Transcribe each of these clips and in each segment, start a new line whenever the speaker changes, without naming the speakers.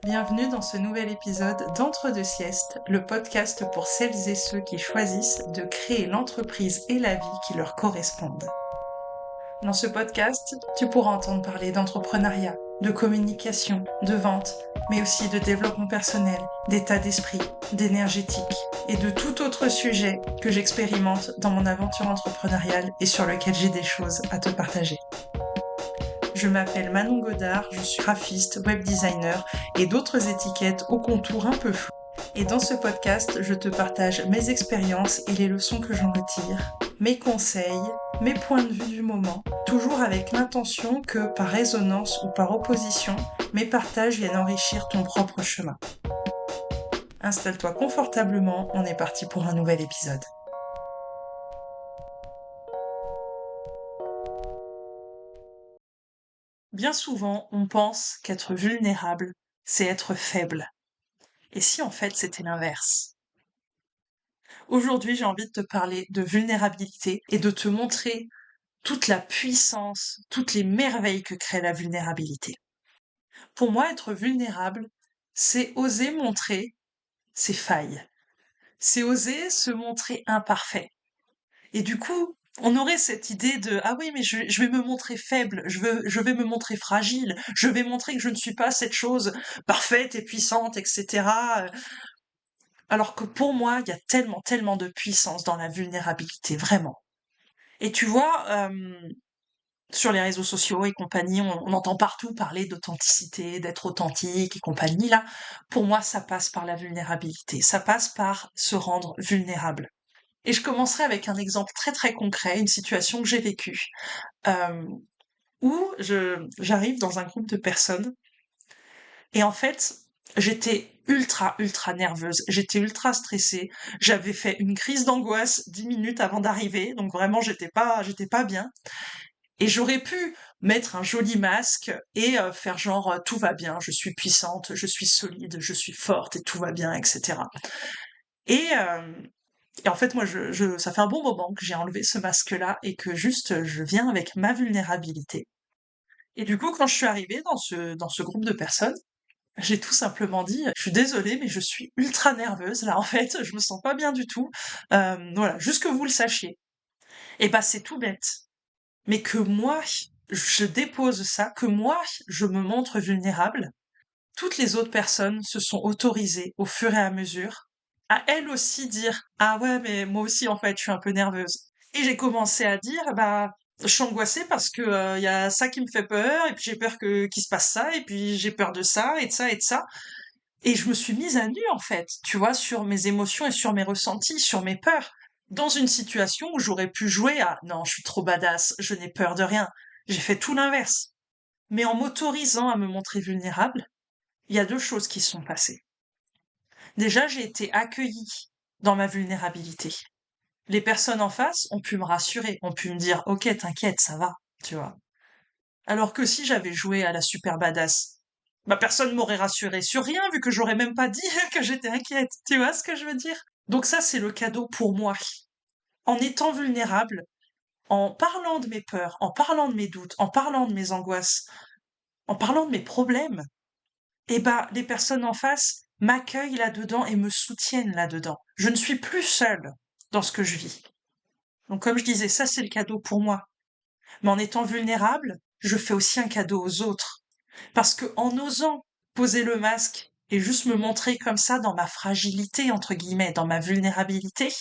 Bienvenue dans ce nouvel épisode d'Entre deux siestes, le podcast pour celles et ceux qui choisissent de créer l'entreprise et la vie qui leur correspondent. Dans ce podcast, tu pourras entendre parler d'entrepreneuriat, de communication, de vente, mais aussi de développement personnel, d'état d'esprit, d'énergétique et de tout autre sujet que j'expérimente dans mon aventure entrepreneuriale et sur lequel j'ai des choses à te partager. Je m'appelle Manon Godard, je suis graphiste, web designer et d'autres étiquettes au contour un peu flou. Et dans ce podcast, je te partage mes expériences et les leçons que j'en retire, mes conseils, mes points de vue du moment, toujours avec l'intention que, par résonance ou par opposition, mes partages viennent enrichir ton propre chemin. Installe-toi confortablement, on est parti pour un nouvel épisode. Bien souvent, on pense qu'être vulnérable, c'est être faible. Et si en fait c'était l'inverse? Aujourd'hui, j'ai envie de te parler de vulnérabilité et de te montrer toute la puissance, toutes les merveilles que crée la vulnérabilité. Pour moi, être vulnérable, c'est oser montrer ses failles. C'est oser se montrer imparfait. Et du coup, on aurait cette idée de ah oui, mais je vais me montrer faible, je vais me montrer fragile, je vais montrer que je ne suis pas cette chose parfaite et puissante, etc. Alors que pour moi, il y a tellement, tellement de puissance dans la vulnérabilité, vraiment. Et tu vois, sur les réseaux sociaux et compagnie, on entend partout parler d'authenticité, d'être authentique et compagnie. Là, pour moi, ça passe par la vulnérabilité. Ça passe par se rendre vulnérable. Et je commencerai avec un exemple très très concret, une situation que j'ai vécue, euh, où j'arrive dans un groupe de personnes et en fait, j'étais ultra, ultra nerveuse. J'étais ultra stressée. J'avais fait une crise d'angoisse 10 minutes avant d'arriver. Donc vraiment, j'étais pas bien. Et j'aurais pu mettre un joli masque et faire genre tout va bien, je suis puissante, je suis solide, je suis forte et tout va bien, etc. Et, euh, et en fait, moi, ça fait un bon moment que j'ai enlevé ce masque-là et que juste je viens avec ma vulnérabilité. Et du coup, quand je suis arrivée dans ce groupe de personnes, j'ai tout simplement dit, je suis désolée, mais je suis ultra nerveuse là, en fait, je me sens pas bien du tout. Voilà, juste que vous le sachiez. Et bah, c'est tout bête. Mais que moi, je dépose ça, que moi, je me montre vulnérable. Toutes les autres personnes se sont autorisées, au fur et à mesure, à elles aussi dire, ah ouais, mais moi aussi, en fait, je suis un peu nerveuse. Et j'ai commencé à dire, bah, je suis angoissée parce que y a ça qui me fait peur, et puis j'ai peur qu'il se passe ça, et puis j'ai peur de ça, et de ça, et de ça. Et je me suis mise à nu, en fait, tu vois, sur mes émotions et sur mes ressentis, sur mes peurs. Dans une situation où j'aurais pu jouer à non, je suis trop badass, je n'ai peur de rien. J'ai fait tout l'inverse. Mais en m'autorisant à me montrer vulnérable, il y a deux choses qui se sont passées. Déjà, j'ai été accueillie dans ma vulnérabilité. Les personnes en face ont pu me rassurer, ont pu me dire ok, t'inquiète, ça va, tu vois. Alors que si j'avais joué à la super badass, bah personne m'aurait rassuré sur rien vu que j'aurais même pas dit que j'étais inquiète. Tu vois ce que je veux dire? Donc ça, c'est le cadeau pour moi. En étant vulnérable, en parlant de mes peurs, en parlant de mes doutes, en parlant de mes angoisses, en parlant de mes problèmes, eh ben, les personnes en face m'accueillent là-dedans et me soutiennent là-dedans. Je ne suis plus seule dans ce que je vis. Donc comme je disais, ça c'est le cadeau pour moi. Mais en étant vulnérable, je fais aussi un cadeau aux autres. Parce que en osant poser le masque et juste me montrer comme ça dans ma fragilité, entre guillemets, dans ma vulnérabilité,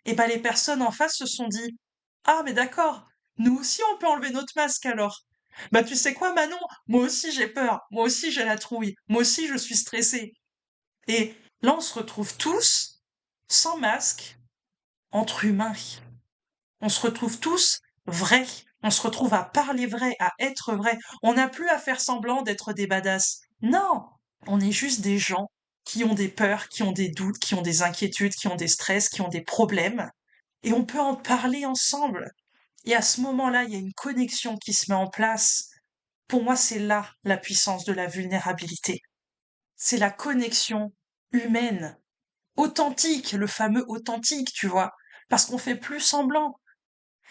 eh ben les personnes en face se sont dit, ah mais d'accord, nous aussi on peut enlever notre masque alors. Bah tu sais quoi Manon, moi aussi j'ai peur, moi aussi j'ai la trouille, moi aussi je suis stressée. Et là on se retrouve tous, sans masque, entre humains. On se retrouve tous vrais. On se retrouve à parler vrai, à être vrai. On n'a plus à faire semblant d'être des badass. Non, on est juste des gens qui ont des peurs, qui ont des doutes, qui ont des inquiétudes, qui ont des stress, qui ont des problèmes. Et on peut en parler ensemble. Et à ce moment-là, il y a une connexion qui se met en place. Pour moi, c'est là la puissance de la vulnérabilité. C'est la connexion humaine, authentique, le fameux authentique, tu vois. Parce qu'on fait plus semblant.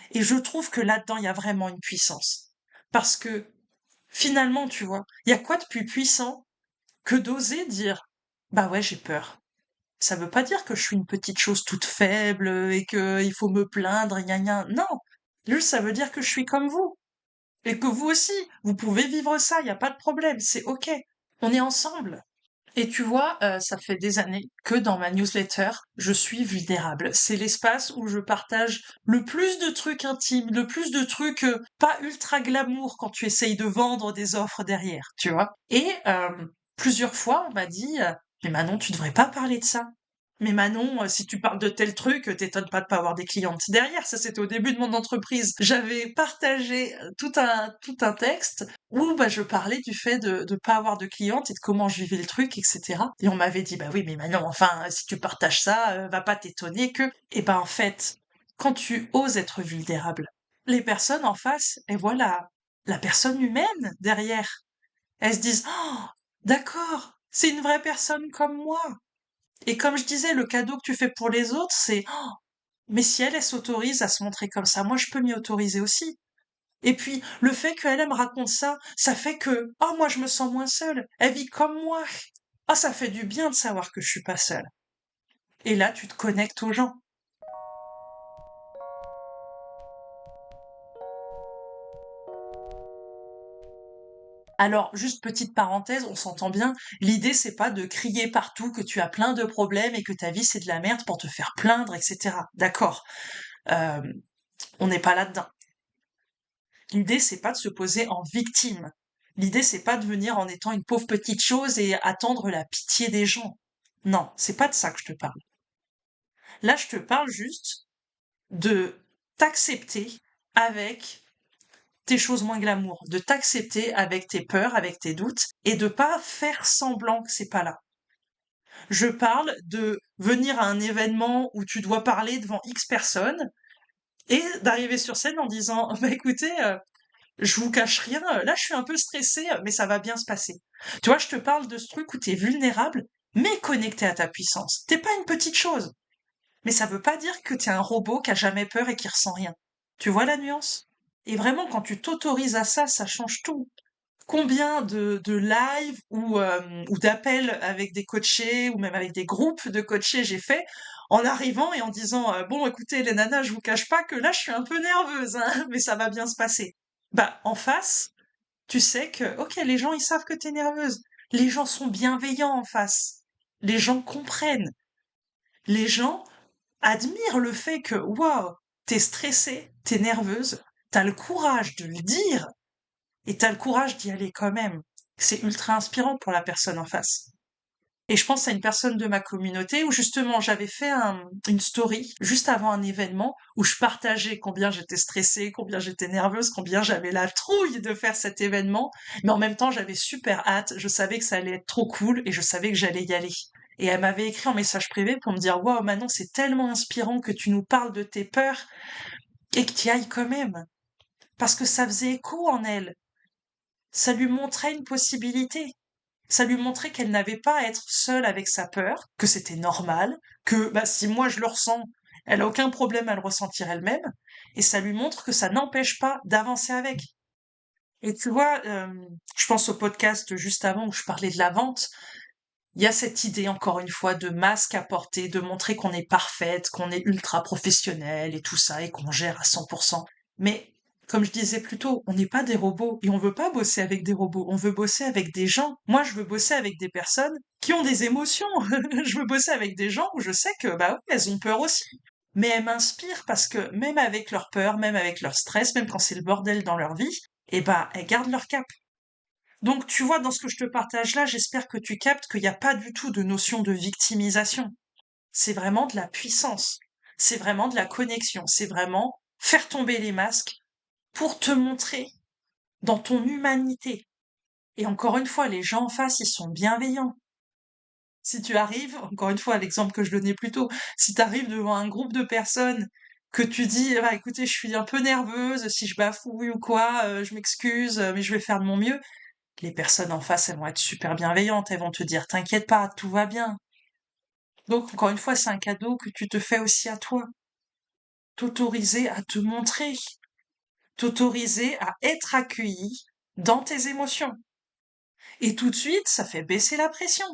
Et je trouve que là-dedans, il y a vraiment une puissance. Parce que, finalement, tu vois, il y a quoi de plus puissant que d'oser dire, bah ouais, j'ai peur. Ça veut pas dire que je suis une petite chose toute faible et que il faut me plaindre, gna gna. Non, juste ça veut dire que je suis comme vous et que vous aussi, vous pouvez vivre ça, il y a pas de problème, c'est OK. On est ensemble. Et tu vois, ça fait des années que dans ma newsletter, je suis vulnérable. C'est l'espace où je partage le plus de trucs intimes, le plus de trucs pas ultra glamour quand tu essayes de vendre des offres derrière, tu vois. Et plusieurs fois, on m'a dit, mais Manon, tu devrais pas parler de ça. Mais Manon, si tu parles de tel truc, t'étonnes pas de pas avoir des clientes derrière. Ça, c'était au début de mon entreprise. J'avais partagé tout un texte où bah, je parlais du fait de pas avoir de clientes et de comment je vivais le truc, etc. Et on m'avait dit, bah oui, mais Manon, enfin, si tu partages ça, va pas t'étonner que... Et ben en fait, quand tu oses être vulnérable, les personnes en face, et voilà, la personne humaine derrière, elles se disent, oh, d'accord, c'est une vraie personne comme moi. Et comme je disais, le cadeau que tu fais pour les autres, c'est, oh, mais si elle s'autorise à se montrer comme ça, moi je peux m'y autoriser aussi. Et puis, le fait qu'elle me raconte ça, ça fait que, oh, moi, je me sens moins seule. Elle vit comme moi. Ah, ça fait du bien de savoir que je suis pas seule. Et là, tu te connectes aux gens. Alors, juste petite parenthèse, on s'entend bien. L'idée, c'est pas de crier partout que tu as plein de problèmes et que ta vie, c'est de la merde pour te faire plaindre, etc. D'accord. Euh, on n'est pas là-dedans. L'idée, c'est pas de se poser en victime. L'idée, c'est pas de venir en étant une pauvre petite chose et attendre la pitié des gens. Non, c'est pas de ça que je te parle. Là, je te parle juste de t'accepter avec tes choses moins glamour, de t'accepter avec tes peurs, avec tes doutes, et de pas faire semblant que c'est pas là. Je parle de venir à un événement où tu dois parler devant X personnes et d'arriver sur scène en disant, bah écoutez, je vous cache rien, là je suis un peu stressée, mais ça va bien se passer. Tu vois, je te parle de ce truc où t'es vulnérable, mais connecté à ta puissance. T'es pas une petite chose. Mais ça veut pas dire que t'es un robot qui a jamais peur et qui ressent rien. Tu vois la nuance? Et vraiment, quand tu t'autorises à ça, ça change tout. Combien de lives ou d'appels avec des coachés ou même avec des groupes de coachés j'ai fait en arrivant et en disant bon écoutez les nanas je vous cache pas que là je suis un peu nerveuse hein, mais ça va bien se passer. Bah en face tu sais que ok les gens ils savent que t'es nerveuse, les gens sont bienveillants en face, les gens comprennent, les gens admire le fait que, waouh, t'es stressée, t'es nerveuse, t'as le courage de le dire et t'as le courage d'y aller quand même. C'est ultra inspirant pour la personne en face. Et je pense à une personne de ma communauté où justement j'avais fait une story juste avant un événement où je partageais combien j'étais stressée, combien j'étais nerveuse, combien j'avais la trouille de faire cet événement, mais en même temps j'avais super hâte, je savais que ça allait être trop cool et je savais que j'allais y aller. Et elle m'avait écrit en message privé pour me dire waouh Manon c'est tellement inspirant que tu nous parles de tes peurs et que tu y ailles quand même parce que ça faisait écho en elle, ça lui montrait une possibilité. Ça lui montrait qu'elle n'avait pas à être seule avec sa peur, que c'était normal, que bah, si moi je le ressens, elle a aucun problème à le ressentir elle-même, et ça lui montre que ça n'empêche pas d'avancer avec. Et tu vois, je pense au podcast juste avant où je parlais de la vente, il y a cette idée encore une fois de masque à porter, de montrer qu'on est parfaite, qu'on est ultra professionnel et tout ça, et qu'on gère à 100%. Mais comme je disais plus tôt, on n'est pas des robots et on veut pas bosser avec des robots, on veut bosser avec des gens. Moi, je veux bosser avec des personnes qui ont des émotions. Je veux bosser avec des gens où je sais que bah oui, elles ont peur aussi. Mais elles m'inspirent parce que même avec leur peur, même avec leur stress, même quand c'est le bordel dans leur vie, eh ben elles gardent leur cap. Donc, tu vois, dans ce que je te partage là, j'espère que tu captes qu'il n'y a pas du tout de notion de victimisation. C'est vraiment de la puissance. C'est vraiment de la connexion. C'est vraiment faire tomber les masques pour te montrer dans ton humanité. Et encore une fois, les gens en face, ils sont bienveillants. Si tu arrives, encore une fois, l'exemple que je donnais plus tôt, si tu arrives devant un groupe de personnes que tu dis, bah, écoutez, je suis un peu nerveuse, si je bafouille ou quoi, je m'excuse, mais je vais faire de mon mieux. Les personnes en face, elles vont être super bienveillantes, elles vont te dire, t'inquiète pas, tout va bien. Donc, encore une fois, c'est un cadeau que tu te fais aussi à toi. T'autoriser à te montrer, t'autoriser à être accueilli dans tes émotions. Et tout de suite, ça fait baisser la pression.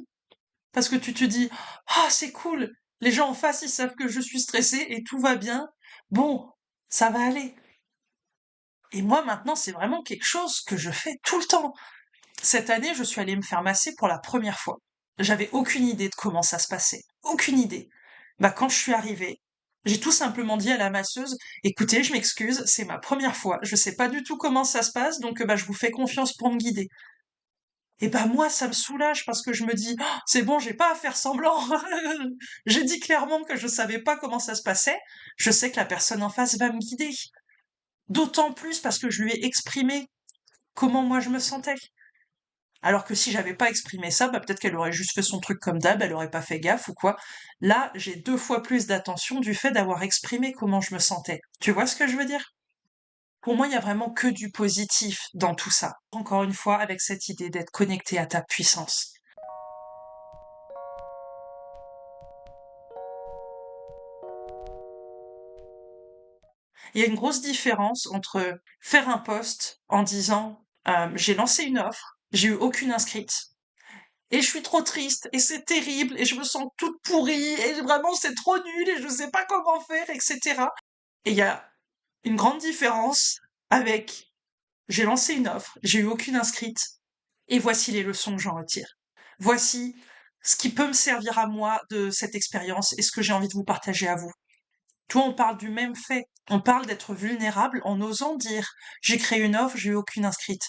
Parce que tu te dis, ah, c'est cool, les gens en face, ils savent que je suis stressée et tout va bien. Bon, ça va aller. Et moi, maintenant, c'est vraiment quelque chose que je fais tout le temps. Cette année, je suis allée me faire masser pour la première fois. J'avais aucune idée de comment ça se passait. Aucune idée. Bah, quand je suis arrivée, j'ai tout simplement dit à la masseuse, écoutez, je m'excuse, c'est ma première fois. Je sais pas du tout comment ça se passe, donc bah, je vous fais confiance pour me guider. Et bah, moi, ça me soulage parce que je me dis, oh, c'est bon, j'ai pas à faire semblant. J'ai dit clairement que je savais pas comment ça se passait. Je sais que la personne en face va me guider. D'autant plus parce que je lui ai exprimé comment moi je me sentais. Alors que si j'avais pas exprimé ça, bah peut-être qu'elle aurait juste fait son truc comme d'hab, elle aurait pas fait gaffe ou quoi. Là, j'ai 2 fois plus d'attention du fait d'avoir exprimé comment je me sentais. Tu vois ce que je veux dire? Pour moi, il y a vraiment que du positif dans tout ça. Encore une fois, avec cette idée d'être connecté à ta puissance. Il y a une grosse différence entre faire un post en disant j'ai lancé une offre, j'ai eu aucune inscrite, et je suis trop triste, et c'est terrible, et je me sens toute pourrie, et vraiment c'est trop nul, et je sais pas comment faire, etc. Et il y a une grande différence avec j'ai lancé une offre, j'ai eu aucune inscrite, et voici les leçons que j'en retire. Voici ce qui peut me servir à moi de cette expérience et ce que j'ai envie de vous partager à vous. Toi, on parle du même fait. On parle d'être vulnérable en osant dire j'ai créé une offre, j'ai eu aucune inscrite.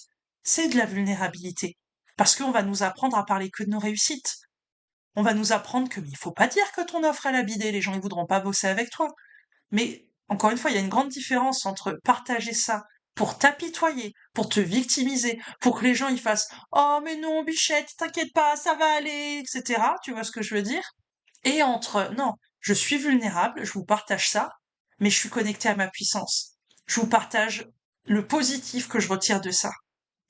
C'est de la vulnérabilité. Parce qu'on va nous apprendre à parler que de nos réussites. On va nous apprendre que mais il faut pas dire que ton offre elle a bidé, les gens ils voudront pas bosser avec toi. Mais encore une fois, il y a une grande différence entre partager ça pour t'apitoyer, pour te victimiser, pour que les gens ils fassent oh mais non bichette, t'inquiète pas, ça va aller, etc. Tu vois ce que je veux dire? Et entre non, je suis vulnérable, je vous partage ça, mais je suis connecté à ma puissance. Je vous partage le positif que je retire de ça.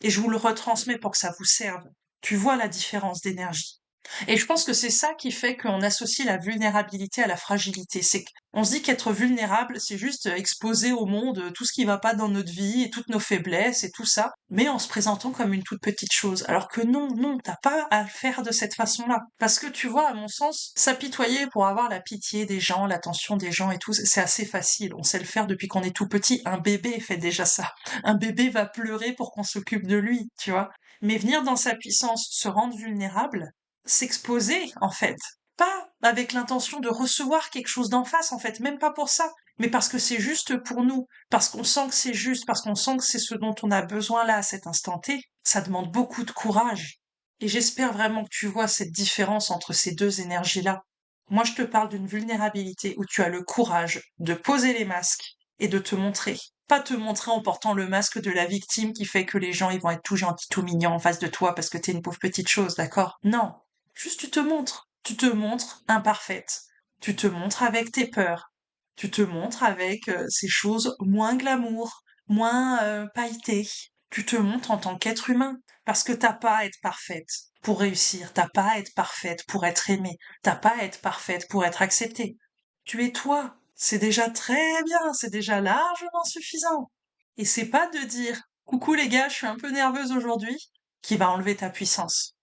Et je vous le retransmets pour que ça vous serve. Tu vois la différence d'énergie. Et je pense que c'est ça qui fait qu'on associe la vulnérabilité à la fragilité. C'est qu'on se dit qu'être vulnérable, c'est juste exposer au monde tout ce qui va pas dans notre vie et toutes nos faiblesses et tout ça, mais en se présentant comme une toute petite chose. Alors que non, non, t'as pas à le faire de cette façon-là. Parce que tu vois, à mon sens, s'apitoyer pour avoir la pitié des gens, l'attention des gens et tout, c'est assez facile. On sait le faire depuis qu'on est tout petit. Un bébé fait déjà ça. Un bébé va pleurer pour qu'on s'occupe de lui, tu vois. Mais venir dans sa puissance, se rendre vulnérable, s'exposer, en fait. Pas avec l'intention de recevoir quelque chose d'en face, en fait, même pas pour ça, mais parce que c'est juste pour nous, parce qu'on sent que c'est juste, parce qu'on sent que c'est ce dont on a besoin là, à cet instant T, ça demande beaucoup de courage. Et j'espère vraiment que tu vois cette différence entre ces deux énergies-là. Moi, je te parle d'une vulnérabilité où tu as le courage de poser les masques et de te montrer. Pas te montrer en portant le masque de la victime qui fait que les gens ils vont être tout gentils, tout mignons en face de toi parce que t'es une pauvre petite chose, d'accord? Non. Juste tu te montres. Tu te montres imparfaite. Tu te montres avec tes peurs. Tu te montres avec ces choses moins glamour, moins pailletées. Tu te montres en tant qu'être humain. Parce que t'as pas à être parfaite pour réussir. T'as pas à être parfaite pour être aimée. T'as pas à être parfaite pour être acceptée. Tu es toi. C'est déjà très bien. C'est déjà largement suffisant. Et c'est pas de dire coucou les gars, je suis un peu nerveuse aujourd'hui qui va enlever ta puissance.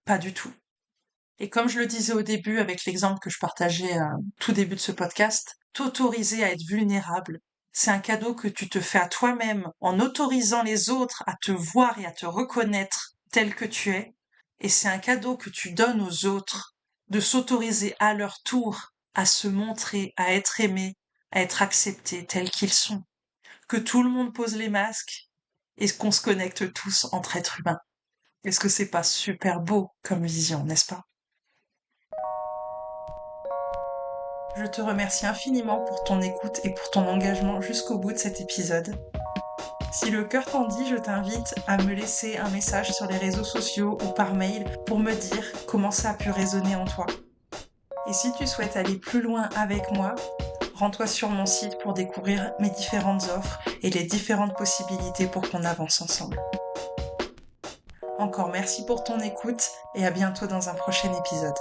Pas du tout. Et comme je le disais au début avec l'exemple que je partageais tout début de ce podcast, t'autoriser à être vulnérable, c'est un cadeau que tu te fais à toi-même en autorisant les autres à te voir et à te reconnaître tel que tu es. Et c'est un cadeau que tu donnes aux autres de s'autoriser à leur tour à se montrer, à être aimés, à être acceptés tels qu'ils sont. Que tout le monde pose les masques et qu'on se connecte tous entre êtres humains. Est-ce que c'est pas super beau comme vision, n'est-ce pas? Je te remercie infiniment pour ton écoute et pour ton engagement jusqu'au bout de cet épisode. Si le cœur t'en dit, je t'invite à me laisser un message sur les réseaux sociaux ou par mail pour me dire comment ça a pu résonner en toi. Et si tu souhaites aller plus loin avec moi, rends-toi sur mon site pour découvrir mes différentes offres et les différentes possibilités pour qu'on avance ensemble. Encore merci pour ton écoute et à bientôt dans un prochain épisode.